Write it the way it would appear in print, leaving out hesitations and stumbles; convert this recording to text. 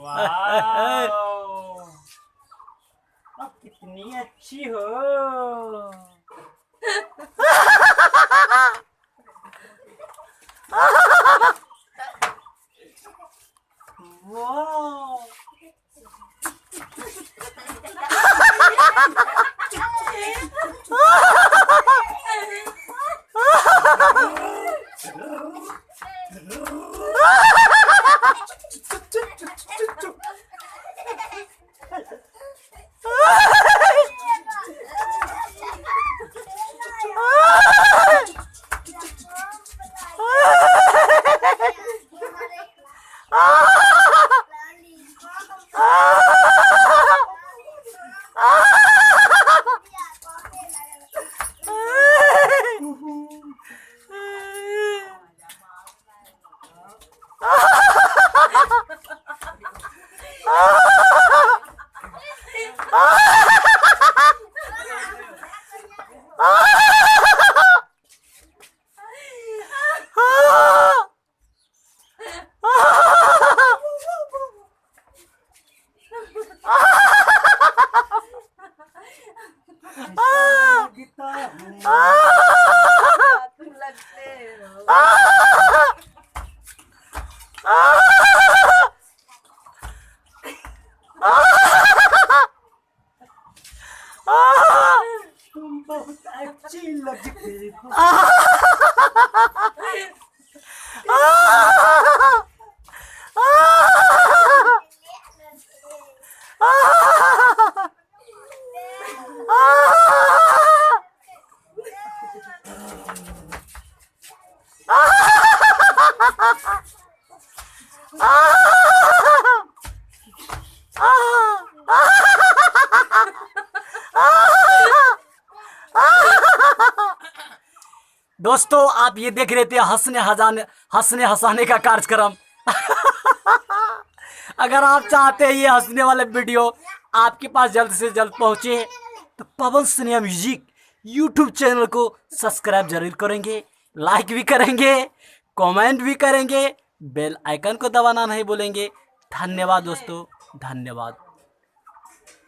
Wow, कितनी अच्छी हो। वाह, तुम लगते हो। तुम बहुत अच्छी लगती हो। दोस्तों आप ये देख रहे थे हंसने हंसाने का कार्यक्रम। अगर आप चाहते हैं ये हंसने वाले वीडियो आपके पास जल्द से जल्द पहुंचे तो पवन सिन्हा म्यूजिक यूट्यूब चैनल को सब्सक्राइब जरूर करेंगे, लाइक भी करेंगे, कमेंट भी करेंगे, बेल आइकन को दबाना नहीं भूलेंगे। धन्यवाद दोस्तों, धन्यवाद।